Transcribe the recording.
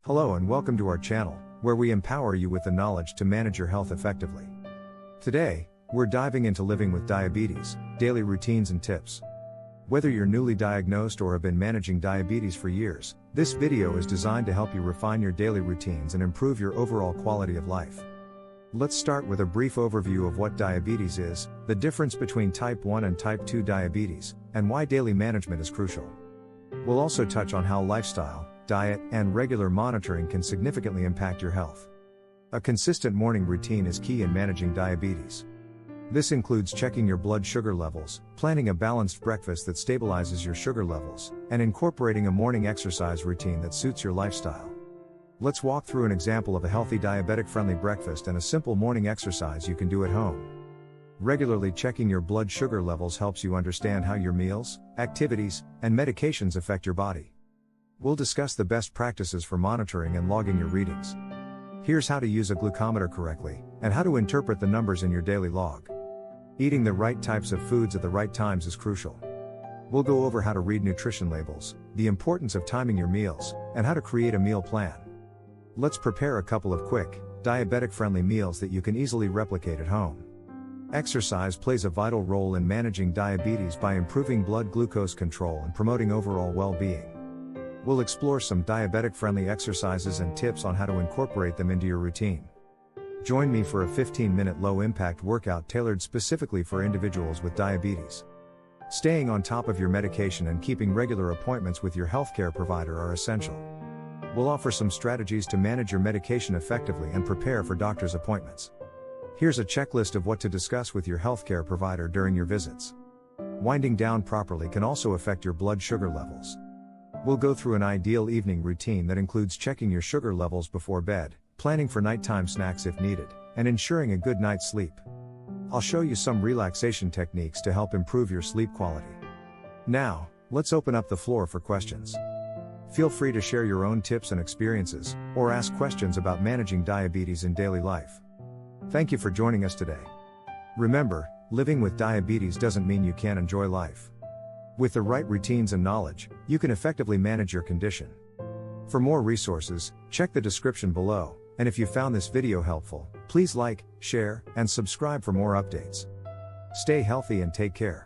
Hello and welcome to our channel, where we empower you with the knowledge to manage your health effectively. Today, we're diving into living with diabetes, daily routines and tips. Whether you're newly diagnosed or have been managing diabetes for years, this video is designed to help you refine your daily routines and improve your overall quality of life. Let's start with a brief overview of what diabetes is, the difference between type 1 and type 2 diabetes, and why daily management is crucial. We'll also touch on how lifestyle, diet, and regular monitoring can significantly impact your health. A consistent morning routine is key in managing diabetes. This includes checking your blood sugar levels, planning a balanced breakfast that stabilizes your sugar levels, and incorporating a morning exercise routine that suits your lifestyle. Let's walk through an example of a healthy diabetic-friendly breakfast and a simple morning exercise you can do at home. Regularly checking your blood sugar levels helps you understand how your meals, activities, and medications affect your body. We'll discuss the best practices for monitoring and logging your readings. Here's how to use a glucometer correctly, and how to interpret the numbers in your daily log. Eating the right types of foods at the right times is crucial. We'll go over how to read nutrition labels, the importance of timing your meals, and how to create a meal plan. Let's prepare a couple of quick, diabetic-friendly meals that you can easily replicate at home. Exercise plays a vital role in managing diabetes by improving blood glucose control and promoting overall well-being. We'll explore some diabetic-friendly exercises and tips on how to incorporate them into your routine. Join me for a 15-minute low-impact workout tailored specifically for individuals with diabetes. Staying on top of your medication and keeping regular appointments with your healthcare provider are essential. We'll offer some strategies to manage your medication effectively and prepare for doctor's appointments. Here's a checklist of what to discuss with your healthcare provider during your visits. Winding down properly can also affect your blood sugar levels. We'll go through an ideal evening routine that includes checking your sugar levels before bed, planning for nighttime snacks if needed, and ensuring a good night's sleep. I'll show you some relaxation techniques to help improve your sleep quality. Now, let's open up the floor for questions. Feel free to share your own tips and experiences, or ask questions about managing diabetes in daily life. Thank you for joining us today. Remember, living with diabetes doesn't mean you can't enjoy life. With the right routines and knowledge, you can effectively manage your condition. For more resources, check the description below, and if you found this video helpful, please like, share, and subscribe for more updates. Stay healthy and take care.